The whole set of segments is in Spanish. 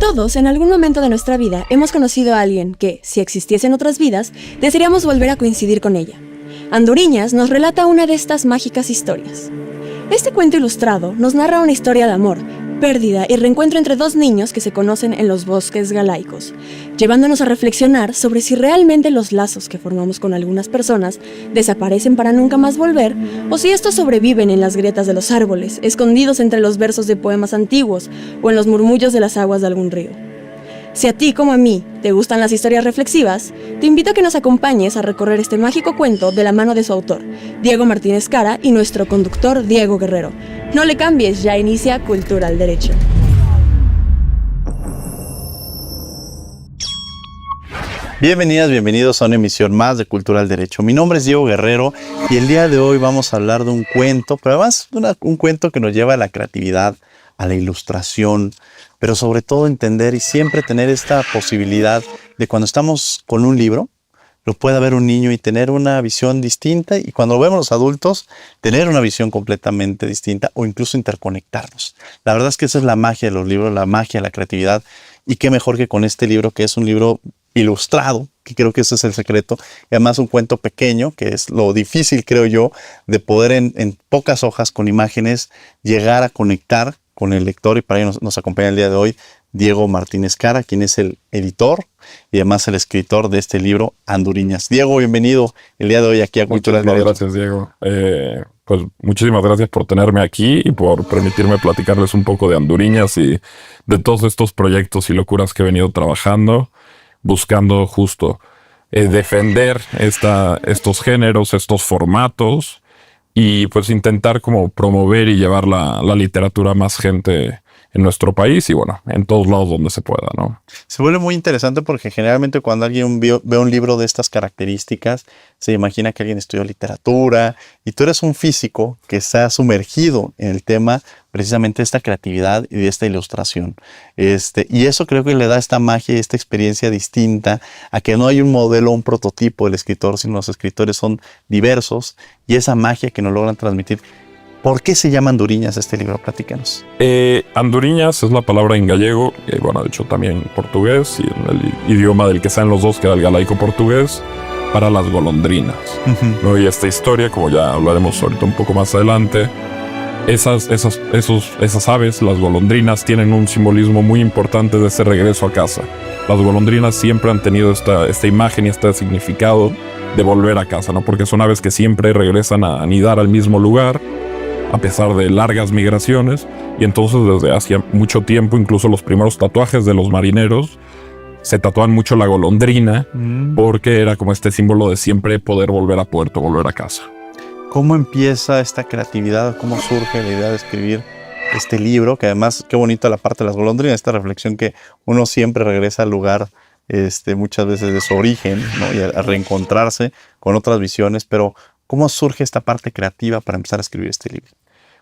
Todos, en algún momento de nuestra vida, hemos conocido a alguien que, si existiese en otras vidas, desearíamos volver a coincidir con ella. Anduriñas nos relata una de estas mágicas historias. Este cuento ilustrado nos narra una historia de amor, pérdida y reencuentro entre dos niños que se conocen en los bosques galaicos, llevándonos a reflexionar sobre si realmente los lazos que formamos con algunas personas desaparecen para nunca más volver, o si estos sobreviven en las grietas de los árboles, escondidos entre los versos de poemas antiguos o en los murmullos de las aguas de algún río. Si a ti, como a mí, te gustan las historias reflexivas, te invito a que nos acompañes a recorrer este mágico cuento de la mano de su autor, Diego Martínez Cara, y nuestro conductor, Diego Guerrero. No le cambies, ya inicia Cultura al Derecho. Bienvenidas, bienvenidos a una emisión más de Cultura al Derecho. Mi nombre es Diego Guerrero y el día de hoy vamos a hablar de un cuento, pero además un cuento que nos lleva a la creatividad, a la ilustración, pero sobre todo entender y siempre tener esta posibilidad de cuando estamos con un libro, lo pueda ver un niño y tener una visión distinta, y cuando lo vemos los adultos, tener una visión completamente distinta o incluso interconectarnos. La verdad es que esa es la magia de los libros, la magia de la creatividad, y qué mejor que con este libro, que es un libro ilustrado, que creo que ese es el secreto, y además un cuento pequeño, que es lo difícil, creo yo, de poder en pocas hojas con imágenes llegar a conectar con el lector, y para ello nos acompaña el día de hoy Diego Martínez Cara, quien es el editor y además el escritor de este libro, Anduriñas. Diego, bienvenido el día de hoy aquí a Cultura del Derecho. Gracias, Diego. Pues muchísimas gracias por tenerme aquí y por permitirme platicarles un poco de Anduriñas y de todos estos proyectos y locuras que he venido trabajando, buscando justo defender estos géneros, estos formatos, y pues intentar como promover y llevar la literatura a más gente en nuestro país y bueno, en todos lados donde se pueda, ¿no? Se vuelve muy interesante porque generalmente cuando alguien ve un libro de estas características, se imagina que alguien estudió literatura, y tú eres un físico que está sumergido en el tema precisamente de esta creatividad y de esta ilustración. Y eso creo que le da esta magia y esta experiencia distinta a que no hay un modelo, un prototipo del escritor, sino los escritores son diversos, y esa magia que nos logran transmitir. ¿Por qué se llama Anduriñas este libro? Platícanos. Anduriñas es la palabra en gallego, y bueno, de hecho también en portugués, y en el idioma del que sean los dos, que era el galaico-portugués, para las golondrinas. ¿No? Y esta historia, como ya hablaremos ahorita un poco más adelante, esas aves, las golondrinas, tienen un simbolismo muy importante de ese regreso a casa. Las golondrinas siempre han tenido esta imagen y este significado de volver a casa, ¿no? Porque son aves que siempre regresan a anidar al mismo lugar, a pesar de largas migraciones, y entonces desde hace mucho tiempo, incluso los primeros tatuajes de los marineros se tatuaban mucho la golondrina, porque era como este símbolo de siempre poder volver a puerto, volver a casa. ¿Cómo empieza esta creatividad? ¿Cómo surge la idea de escribir este libro? Que además, qué bonita la parte de las golondrinas, esta reflexión que uno siempre regresa al lugar, muchas veces de su origen, ¿no? Y a reencontrarse con otras visiones, pero ¿cómo surge esta parte creativa para empezar a escribir este libro?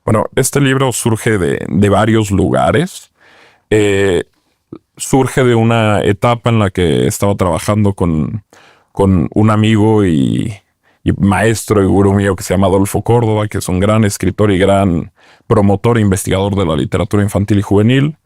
Bueno, este libro surge de varios lugares. Surge de una etapa en la que estaba trabajando con un amigo y maestro y gurú mío que se llama Adolfo Córdoba, que es un gran escritor y gran promotor e investigador de la literatura infantil y juvenil.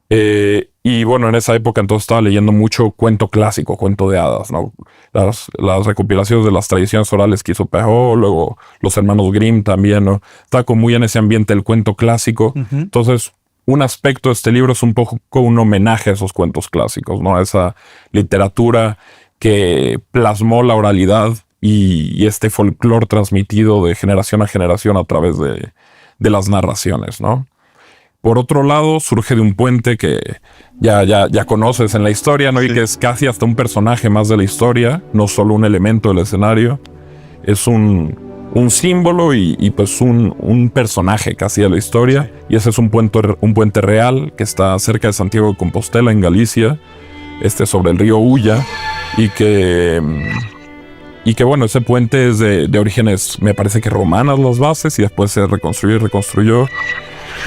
Y bueno, en esa época entonces estaba leyendo mucho cuento clásico, cuento de hadas, ¿no? Las recopilaciones de las tradiciones orales que hizo Perrault, luego los hermanos Grimm también, ¿no? Estaba como muy en ese ambiente del cuento clásico. Entonces, un aspecto de este libro es un poco un homenaje a esos cuentos clásicos, ¿no? A esa literatura que plasmó la oralidad y este folclore transmitido de generación a generación a través de las narraciones, ¿no? Por otro lado, surge de un puente que ya conoces en la historia, ¿no? Sí. Y que es casi hasta un personaje más de la historia, no solo un elemento del escenario. Es un símbolo y pues un personaje casi de la historia. Sí. Y ese es un puente real que está cerca de Santiago de Compostela, en Galicia, sobre el río Ulla, y que bueno, ese puente es de orígenes, me parece que romanas las bases, y después se reconstruyó.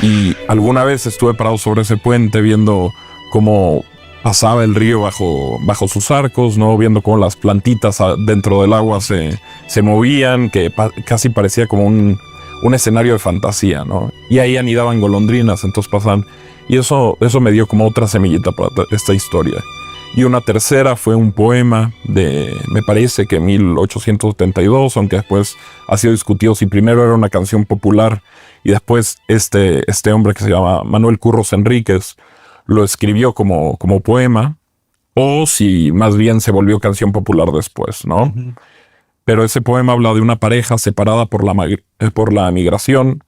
Y alguna vez estuve parado sobre ese puente viendo cómo pasaba el río bajo sus arcos, ¿no? Viendo cómo las plantitas dentro del agua se movían, que casi parecía como un escenario de fantasía, ¿no? Y ahí anidaban golondrinas, entonces pasaban Y eso me dio como otra semillita para esta historia. Y una tercera fue un poema de, me parece que 1872, aunque después ha sido discutido si primero era una canción popular y después este hombre que se llama Manuel Curros Enríquez lo escribió como poema, o si más bien se volvió canción popular después, ¿no? Uh-huh. Pero ese poema habla de una pareja separada por la migración,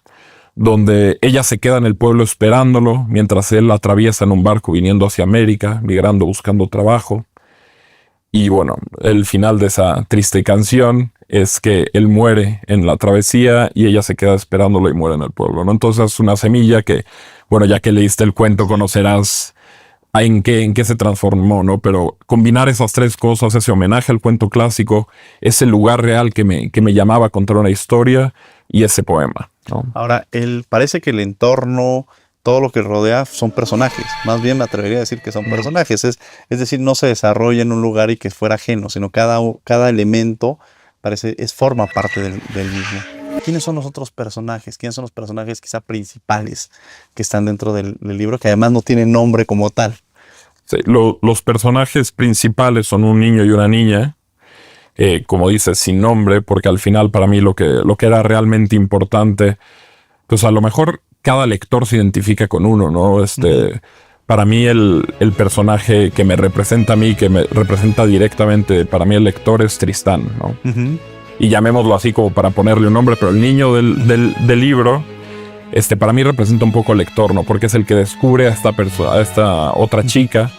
donde ella se queda en el pueblo esperándolo, mientras él atraviesa en un barco viniendo hacia América, migrando, buscando trabajo. Y bueno, el final de esa triste canción es que él muere en la travesía y ella se queda esperándolo y muere en el pueblo, ¿no? Entonces es una semilla que, bueno, ya que leíste el cuento conocerás en qué se transformó, ¿no? Pero combinar esas tres cosas, ese homenaje al cuento clásico, ese lugar real que me llamaba a contar una historia y ese poema, ¿no? Ahora, parece que el entorno, todo lo que rodea son personajes. Más bien me atrevería a decir que son personajes. Es decir, no se desarrolla en un lugar y que fuera ajeno, sino cada elemento forma parte del mismo. ¿Quiénes son los otros personajes? ¿Quiénes son los personajes quizá principales que están dentro del libro, que además no tienen nombre como tal? Sí, los personajes principales son un niño y una niña, como dices, sin nombre, porque al final para mí lo que era realmente importante, pues a lo mejor cada lector se identifica con uno, ¿no? Uh-huh. Para mí el personaje que me representa a mí, que me representa directamente para mí el lector es Tristán, ¿no? Uh-huh. Y llamémoslo así como para ponerle un nombre, pero el niño del libro, para mí representa un poco el lector, ¿no? Porque es el que descubre a esta otra chica,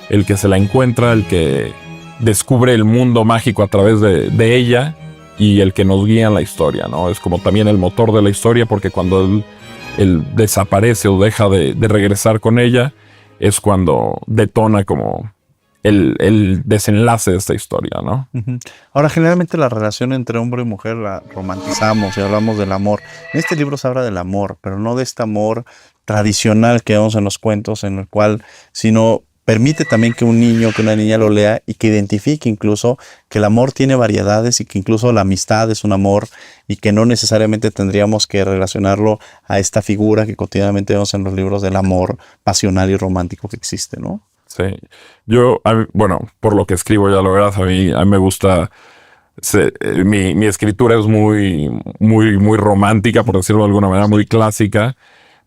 el que se la encuentra, el que descubre el mundo mágico a través de ella y el que nos guía en la historia, ¿no? Es como también el motor de la historia, porque cuando él desaparece o deja de regresar con ella, es cuando detona como el desenlace de esta historia, ¿no? Uh-huh. Ahora, generalmente la relación entre hombre y mujer la romantizamos y hablamos del amor. En este libro se habla del amor, pero no de este amor tradicional que vemos en los cuentos, en el cual, sino permite también que un niño, que una niña lo lea y que identifique incluso que el amor tiene variedades y que incluso la amistad es un amor y que no necesariamente tendríamos que relacionarlo a esta figura que cotidianamente vemos en los libros del amor pasional y romántico que existe, ¿no? Sí, bueno, por lo que escribo ya lo verás, a mí me gusta, mi escritura es muy, muy, muy romántica, por decirlo de alguna manera, muy clásica,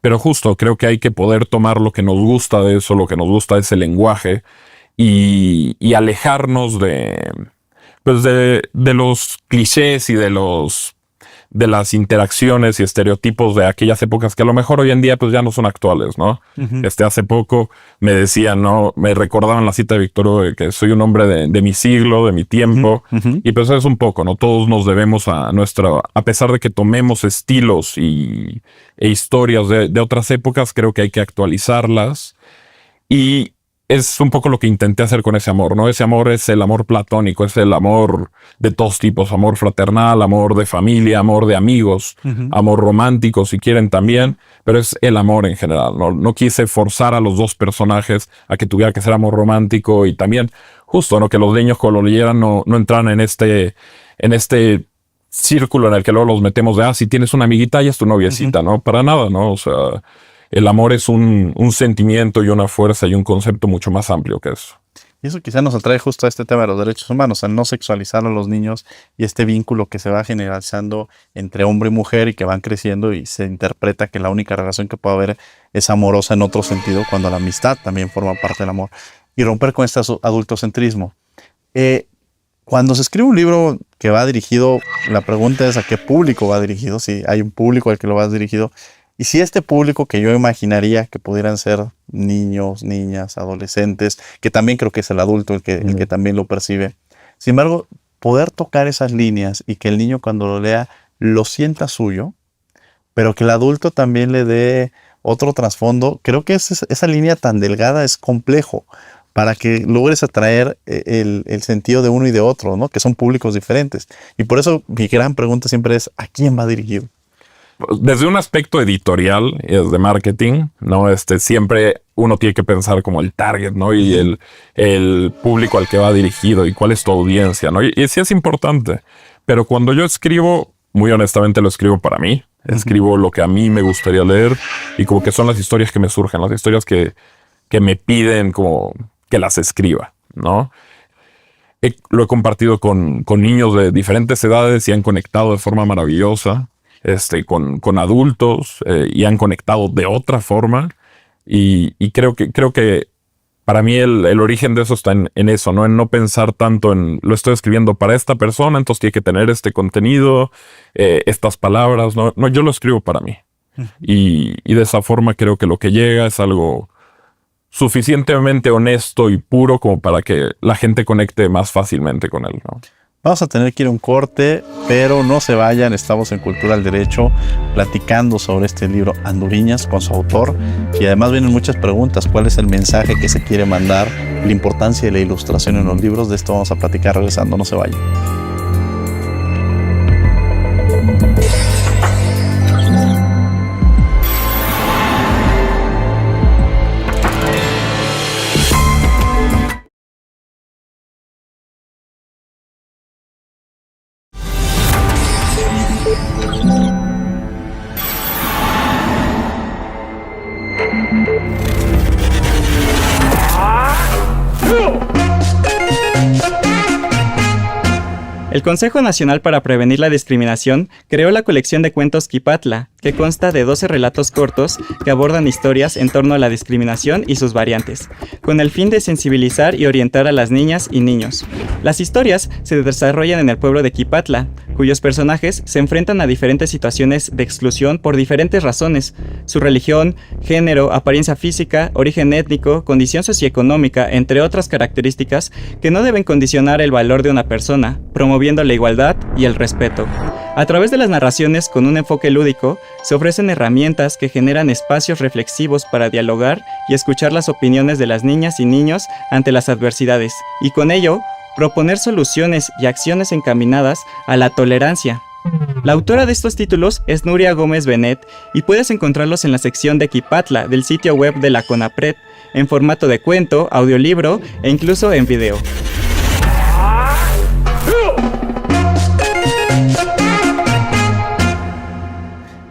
pero justo creo que hay que poder tomar lo que nos gusta de eso, lo que nos gusta de ese lenguaje y alejarnos de los clichés y de las interacciones y estereotipos de aquellas épocas que a lo mejor hoy en día pues ya no son actuales, ¿no? Uh-huh. Hace poco me decían, ¿no? Me recordaban la cita de Víctor Hugo de que soy un hombre de mi siglo, de mi tiempo, uh-huh. Y pues es un poco, ¿no? Todos nos debemos a pesar de que tomemos estilos e historias de otras épocas, creo que hay que actualizarlas y es un poco lo que intenté hacer con ese amor, ¿no? Ese amor es el amor platónico, es el amor de todos tipos, amor fraternal, amor de familia, amor de amigos, uh-huh. Amor romántico si quieren también, pero es el amor en general, ¿no? No quise forzar a los dos personajes a que tuviera que ser amor romántico y también justo, ¿no? Que los niños cuando lo leyeran no entraran en este círculo en el que luego los metemos de, si tienes una amiguita y es tu noviecita, uh-huh. ¿No? Para nada, ¿no? O sea, el amor es un sentimiento y una fuerza y un concepto mucho más amplio que eso. Y eso quizá nos atrae justo a este tema de los derechos humanos, al no sexualizar a los niños y este vínculo que se va generalizando entre hombre y mujer y que van creciendo y se interpreta que la única relación que puede haber es amorosa en otro sentido, cuando la amistad también forma parte del amor. Y romper con este adultocentrismo. Cuando se escribe un libro que va dirigido, la pregunta es a qué público va dirigido, si hay un público al que lo vas dirigido. Y si este público que yo imaginaría que pudieran ser niños, niñas, adolescentes, que también creo que es el adulto el que también lo percibe. Sin embargo, poder tocar esas líneas y que el niño cuando lo lea lo sienta suyo, pero que el adulto también le dé otro trasfondo, creo que esa línea tan delgada es complejo para que logres atraer el sentido de uno y de otro, ¿no? Que son públicos diferentes. Y por eso mi gran pregunta siempre es, ¿a quién va dirigido? Desde un aspecto editorial y desde marketing, ¿no? Siempre uno tiene que pensar como el target, ¿no? Y el público al que va dirigido y cuál es tu audiencia, ¿no? Y sí es importante. Pero cuando yo escribo, muy honestamente lo escribo para mí. Escribo lo que a mí me gustaría leer y como que son las historias que me surgen, las historias que me piden como que las escriba, ¿no? Lo he compartido con niños de diferentes edades y han conectado de forma maravillosa, con adultos y han conectado de otra forma y creo que para mí el origen de eso está en eso, ¿no? En no pensar tanto en lo estoy escribiendo para esta persona, entonces tiene que tener este contenido, estas palabras, ¿no? No, yo lo escribo para mí. Y de esa forma creo que lo que llega es algo suficientemente honesto y puro como para que la gente conecte más fácilmente con él, ¿no? Vamos a tener que ir a un corte, pero no se vayan. Estamos en Cultura al Derecho platicando sobre este libro Anduriñas con su autor. Y además vienen muchas preguntas. ¿Cuál es el mensaje que se quiere mandar? La importancia de la ilustración en los libros. De esto vamos a platicar regresando. No se vayan. El Consejo Nacional para Prevenir la Discriminación creó la colección de cuentos Quipatla, que consta de 12 relatos cortos que abordan historias en torno a la discriminación y sus variantes, con el fin de sensibilizar y orientar a las niñas y niños. Las historias se desarrollan en el pueblo de Quipatla, cuyos personajes se enfrentan a diferentes situaciones de exclusión por diferentes razones: su religión, género, apariencia física, origen étnico, condición socioeconómica, entre otras características que no deben condicionar el valor de una persona, promoviendo la igualdad y el respeto. A través de las narraciones con un enfoque lúdico, se ofrecen herramientas que generan espacios reflexivos para dialogar y escuchar las opiniones de las niñas y niños ante las adversidades, y con ello, proponer soluciones y acciones encaminadas a la tolerancia. La autora de estos títulos es Nuria Gómez Benet y puedes encontrarlos en la sección de Quipatla del sitio web de la CONAPRED, en formato de cuento, audiolibro e incluso en video.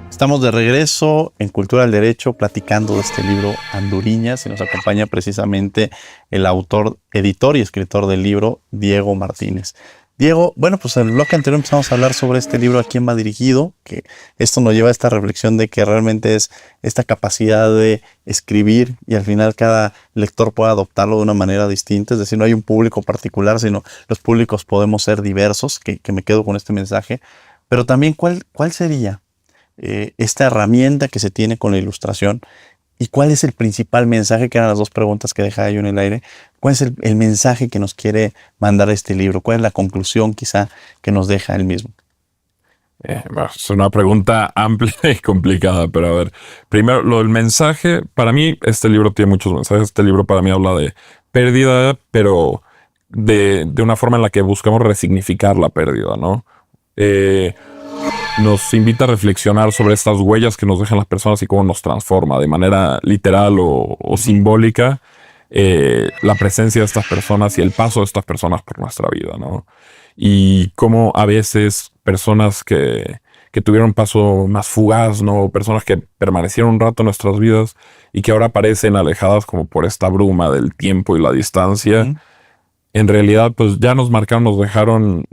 Estamos de regreso en Cultura del Derecho platicando de este libro Anduriñas y nos acompaña precisamente el autor, editor y escritor del libro, Diego Martínez. Diego, bueno, pues en el bloque anterior empezamos a hablar sobre este libro, a quién va dirigido, que esto nos lleva a esta reflexión de que realmente es esta capacidad de escribir y al final cada lector puede adoptarlo de una manera distinta, es decir, no hay un público particular, sino los públicos podemos ser diversos, que me quedo con este mensaje, pero también cuál sería esta herramienta que se tiene con la ilustración y cuál es el principal mensaje, que eran las dos preguntas que dejaba yo en el aire. ¿Cuál es el mensaje que nos quiere mandar este libro? ¿Cuál es la conclusión quizá que nos deja él mismo? Es una pregunta amplia y complicada, pero a ver, primero lo del mensaje. Para mí este libro tiene muchos mensajes. Este libro para mí habla de pérdida, pero de una forma en la que buscamos resignificar la pérdida, ¿no? Nos invita a reflexionar sobre estas huellas que nos dejan las personas y cómo nos transforma de manera literal o simbólica la presencia de estas personas y el paso de estas personas por nuestra vida, ¿no? Y cómo a veces personas que tuvieron un paso más fugaz, ¿no? Personas que permanecieron un rato en nuestras vidas y que ahora parecen alejadas como por esta bruma del tiempo y la distancia, en realidad pues ya nos marcaron, nos dejaron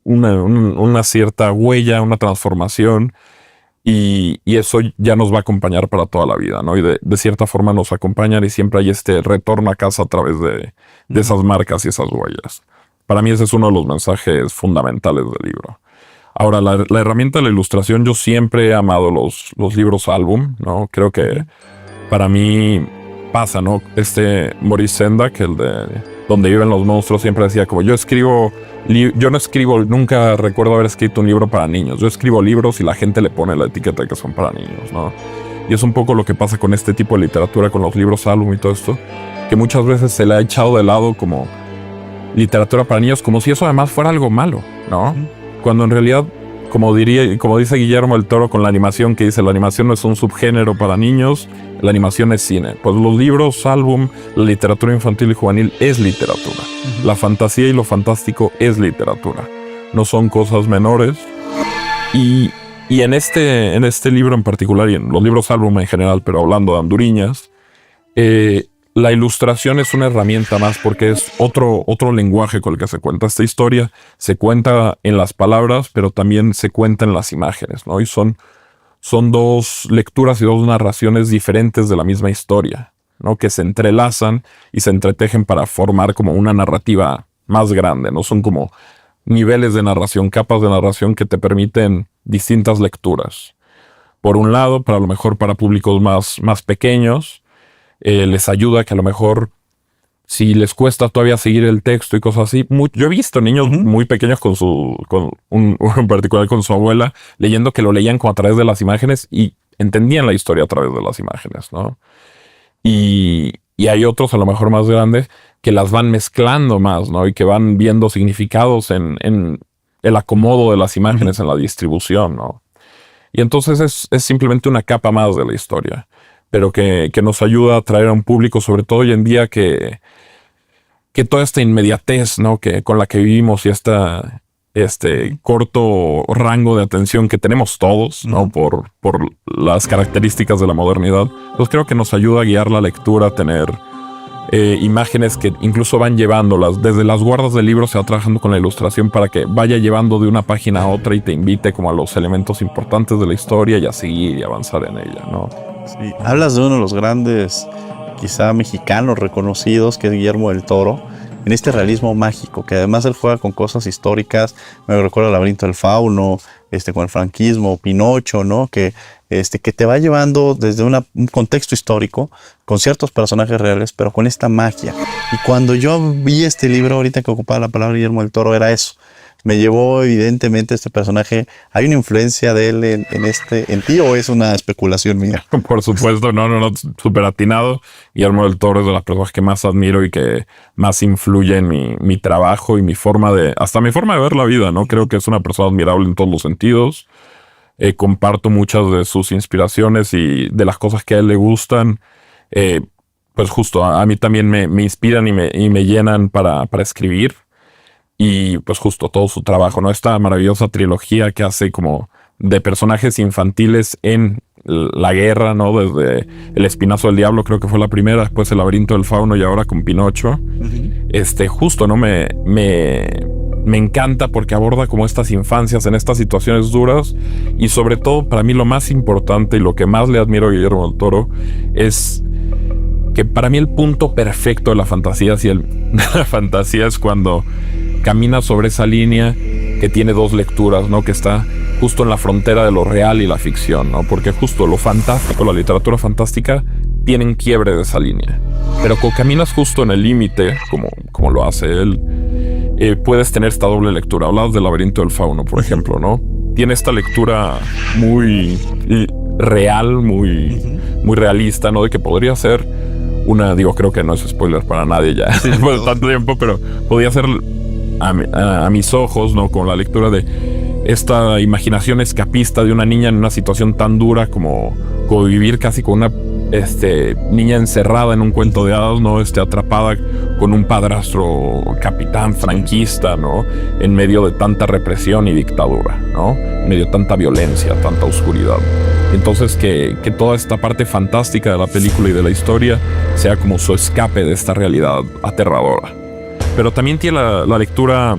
una cierta huella, una transformación, y eso ya nos va a acompañar para toda la vida, ¿no? Y de cierta forma nos acompañan y siempre hay este retorno a casa a través de esas marcas y esas huellas. Para mí ese es uno de los mensajes fundamentales del libro. Ahora, la herramienta de la ilustración, yo siempre he amado los libros álbum, ¿no? Creo que para mí pasa, ¿no? Maurice Sendak, el de Donde viven los monstruos, siempre decía como yo no escribo, nunca recuerdo haber escrito un libro para niños. Yo escribo libros y la gente le pone la etiqueta de que son para niños, ¿no? Y es un poco lo que pasa con este tipo de literatura, con los libros álbum y todo esto, que muchas veces se le ha echado de lado como literatura para niños, como si eso además fuera algo malo, ¿no? Cuando en realidad, como dice Guillermo del Toro con la animación, que dice la animación no es un subgénero para niños, la animación es cine. Pues los libros, álbum, la literatura infantil y juvenil es literatura. La fantasía y lo fantástico es literatura. No son cosas menores. Y Y en este libro en particular, y en los libros álbum en general, pero hablando de Anduriñas, la ilustración es una herramienta más porque es otro lenguaje con el que se cuenta esta historia. Se cuenta en las palabras, pero también se cuenta en las imágenes, ¿no? Y son dos lecturas y dos narraciones diferentes de la misma historia, ¿no? Que se entrelazan y se entretejen para formar como una narrativa más grande, ¿no? Son como niveles de narración, capas de narración que te permiten distintas lecturas. Por un lado, para lo mejor para públicos más pequeños, les ayuda que a lo mejor si les cuesta todavía seguir el texto y cosas así. Yo he visto niños muy pequeños en particular con su abuela, leyendo que lo leían como a través de las imágenes y entendían la historia a través de las imágenes, ¿no? Y hay otros a lo mejor más grandes que las van mezclando más, ¿no? Y que van viendo significados en el acomodo de las imágenes, en la distribución, ¿no? Y entonces es simplemente una capa más de la historia, pero que nos ayuda a atraer a un público, sobre todo hoy en día que toda esta inmediatez, ¿no? Con la que vivimos y este corto rango de atención que tenemos todos, ¿no? Por las características de la modernidad, pues creo que nos ayuda a guiar la lectura, a tener imágenes que incluso van llevándolas. Desde las guardas del libro se va trabajando con la ilustración para que vaya llevando de una página a otra y te invite como a los elementos importantes de la historia y a seguir y avanzar en ella, ¿no? Sí, hablas de uno de los grandes, quizá mexicanos reconocidos, que es Guillermo del Toro, en este realismo mágico, que además él juega con cosas históricas. Me recuerda el Laberinto del Fauno, con el franquismo, Pinocho, ¿no? Que te va llevando desde un contexto histórico, con ciertos personajes reales, pero con esta magia. Y cuando yo vi este libro, ahorita que ocupaba la palabra Guillermo del Toro, era eso. Me llevó evidentemente este personaje. ¿Hay una influencia de él en ti o es una especulación mía? Por supuesto, no, súper atinado. Guillermo del Toro es de las personas que más admiro y que más influye en mi trabajo y hasta mi forma de ver la vida, ¿no? Creo que es una persona admirable en todos los sentidos. Comparto muchas de sus inspiraciones y de las cosas que a él le gustan. Pues justo, a mí también me inspiran y me llenan para escribir. Y pues justo todo su trabajo, ¿no? Esta maravillosa trilogía que hace como de personajes infantiles en la guerra, ¿no? Desde El Espinazo del Diablo, creo que fue la primera, después El Laberinto del Fauno y ahora con Pinocho. Justo, ¿no? Me encanta porque aborda como estas infancias en estas situaciones duras y sobre todo para mí lo más importante y lo que más le admiro a Guillermo del Toro es que para mí el punto perfecto de la fantasía, la fantasía es cuando camina sobre esa línea que tiene dos lecturas, ¿no? Que está justo en la frontera de lo real y la ficción, ¿no? Porque justo lo fantástico, la literatura fantástica, tienen quiebre de esa línea. Pero cuando caminas justo en el límite, como lo hace él, puedes tener esta doble lectura. Hablabas del Laberinto del Fauno, por ejemplo, ¿no? Tiene esta lectura muy real, muy realista, ¿no? De que podría ser creo que no es spoiler para nadie ya después de tanto tiempo, pero podría ser a mis ojos, ¿no? Con la lectura de esta imaginación escapista de una niña en una situación tan dura como vivir casi con una niña encerrada en un cuento de hadas, ¿no? Atrapada con un padrastro capitán franquista, ¿no? En medio de tanta represión y dictadura, ¿no? En medio de tanta violencia, tanta oscuridad. Entonces que toda esta parte fantástica de la película y de la historia sea como su escape de esta realidad aterradora. Pero también tiene la lectura,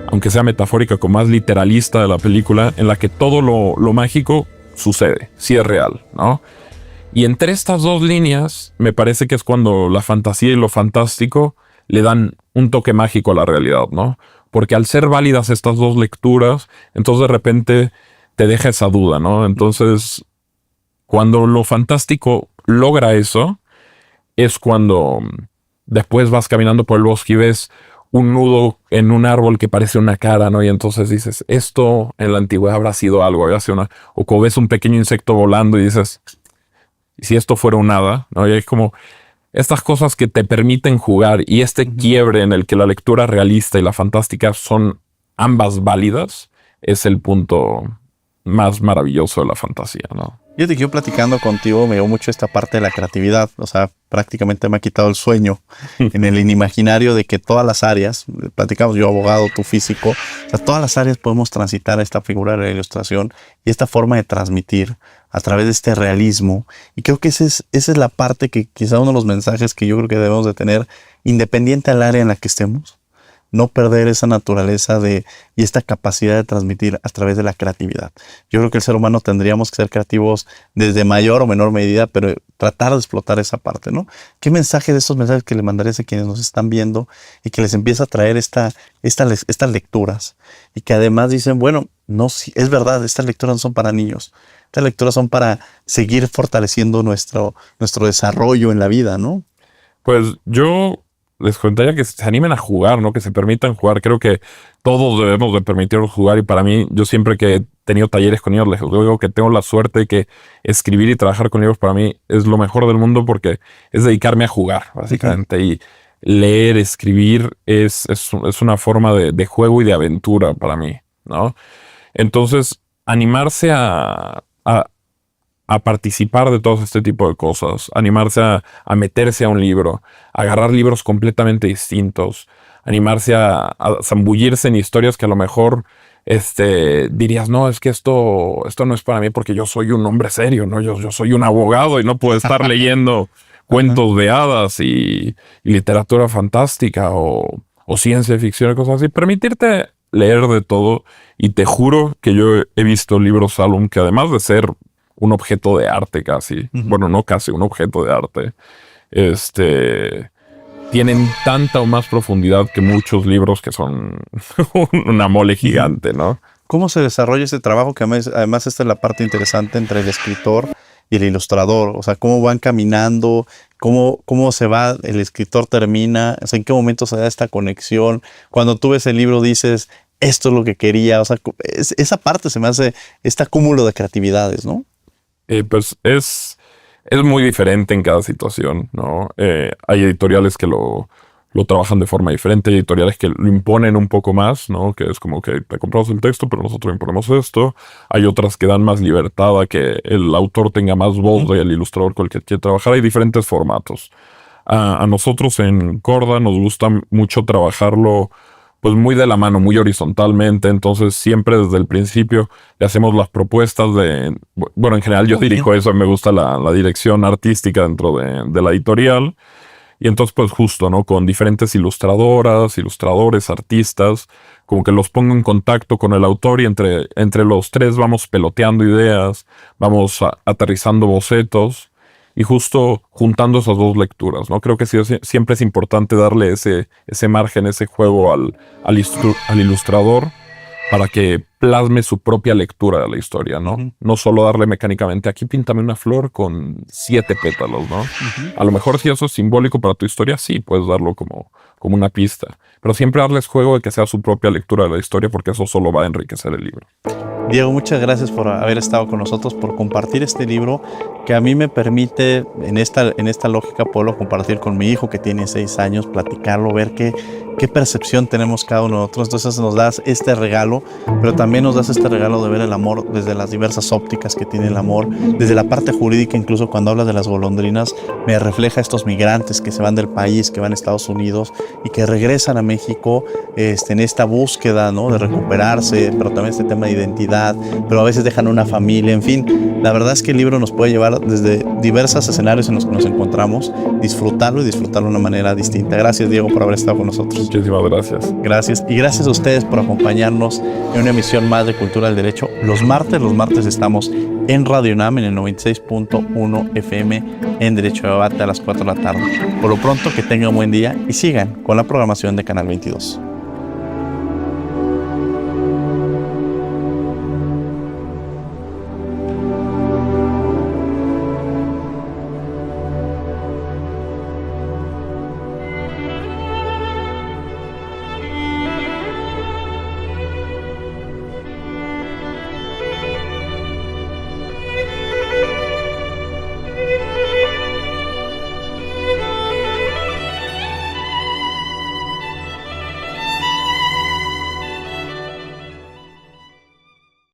aunque sea metafórica, como más literalista de la película, en la que todo lo mágico sucede, sí es real, ¿no? Y entre estas dos líneas, me parece que es cuando la fantasía y lo fantástico le dan un toque mágico a la realidad, ¿no? Porque al ser válidas estas dos lecturas, entonces de repente te deja esa duda, ¿no? Entonces, cuando lo fantástico logra eso, es cuando después vas caminando por el bosque y ves un nudo en un árbol que parece una cara, ¿no? Y entonces dices, esto en la antigüedad habrá sido algo, habrá sido o como ves un pequeño insecto volando y dices, ¿y si esto fuera un hada? ¿No? Y es como estas cosas que te permiten jugar y este quiebre en el que la lectura realista y la fantástica son ambas válidas, es el punto más maravilloso de la fantasía, ¿no? Yo te quiero platicando contigo, me dio mucho esta parte de la creatividad. O sea, prácticamente me ha quitado el sueño en el inimaginario de que todas las áreas, platicamos yo abogado, tú físico, o sea, todas las áreas podemos transitar a esta figura de la ilustración y esta forma de transmitir a través de este realismo. Y creo que esa es la parte que quizá uno de los mensajes que yo creo que debemos de tener, independiente al área en la que estemos, no perder esa naturaleza y esta capacidad de transmitir a través de la creatividad. Yo creo que el ser humano tendríamos que ser creativos desde mayor o menor medida, pero tratar de explotar esa parte, ¿no? ¿Qué mensaje de estos mensajes que le mandarías a quienes nos están viendo y que les empieza a traer estas lecturas? Y que además dicen, bueno, no, sí, es verdad, estas lecturas no son para niños. Estas lecturas son para seguir fortaleciendo nuestro desarrollo en la vida, ¿no? Pues yo les contaría que se animen a jugar, ¿no? Que se permitan jugar. Creo que todos debemos de permitirnos jugar y para mí, yo siempre que he tenido talleres con niños, les digo que tengo la suerte de que escribir y trabajar con ellos para mí es lo mejor del mundo porque es dedicarme a jugar, básicamente. Y leer, escribir es una forma de juego y de aventura para mí, ¿no? Entonces, animarse a participar de todo este tipo de cosas, animarse a meterse a un libro, a agarrar libros completamente distintos, animarse a zambullirse en historias que a lo mejor dirías, no, es que esto no es para mí porque yo soy un hombre serio, ¿no? Yo soy un abogado y no puedo estar leyendo cuentos de hadas y literatura fantástica o ciencia ficción y cosas así. Permitirte leer de todo y te juro que yo he visto libros Salum que además de ser un objeto de arte casi, bueno, no casi, un objeto de arte, tienen tanta o más profundidad que muchos libros que son una mole gigante, ¿no? ¿Cómo se desarrolla ese trabajo? Que además esta es la parte interesante entre el escritor y el ilustrador. O sea, cómo van caminando, cómo se va, el escritor termina, o sea, en qué momento se da esta conexión. Cuando tú ves el libro dices, esto es lo que quería. O sea, esa parte se me hace este acúmulo de creatividades, ¿no? Pues es muy diferente en cada situación, ¿no? Hay editoriales que lo trabajan de forma diferente, hay editoriales que lo imponen un poco más, ¿no? Que es como que te compramos el texto, pero nosotros imponemos esto. Hay otras que dan más libertad a que el autor tenga más voz del ilustrador con el que quiere trabajar. Hay diferentes formatos. A nosotros en Corda nos gusta mucho trabajarlo pues muy de la mano, muy horizontalmente. Entonces siempre desde el principio le hacemos las propuestas bueno, en general yo dirijo eso, me gusta la dirección artística dentro de la editorial. Y entonces pues justo, ¿no? Con diferentes ilustradoras, ilustradores, artistas, como que los pongo en contacto con el autor y entre los tres vamos peloteando ideas, vamos aterrizando bocetos. Y justo juntando esas dos lecturas, ¿no? Creo que siempre es importante darle ese margen, ese juego al ilustrador para que plasme su propia lectura de la historia, ¿no? No solo darle mecánicamente, aquí píntame una flor con 7 pétalos, ¿no? A lo mejor si eso es simbólico para tu historia, sí, puedes darlo como una pista. Pero siempre darles juego de que sea su propia lectura de la historia porque eso solo va a enriquecer el libro. Diego, muchas gracias por haber estado con nosotros, por compartir este libro que a mí me permite en esta lógica poderlo compartir con mi hijo que tiene 6 años, platicarlo, ver qué percepción tenemos cada uno de nosotros. Entonces nos das este regalo, pero también nos das este regalo de ver el amor desde las diversas ópticas que tiene el amor, desde la parte jurídica, incluso cuando hablas de las golondrinas, me refleja estos migrantes que se van del país, que van a Estados Unidos y que regresan a México en esta búsqueda, ¿no? De recuperarse, pero también este tema de identidad, pero a veces dejan una familia, en fin. La verdad es que el libro nos puede llevar desde diversos escenarios en los que nos encontramos, disfrutarlo de una manera distinta. Gracias, Diego, por haber estado con nosotros. Muchísimas gracias. Gracias. Y gracias a ustedes por acompañarnos en una emisión más de Cultura del Derecho. Los martes estamos en Radio UNAM en el 96.1 FM en Derecho de Debate a las 4 de la tarde. Por lo pronto, que tengan un buen día y sigan con la programación de Canal 22.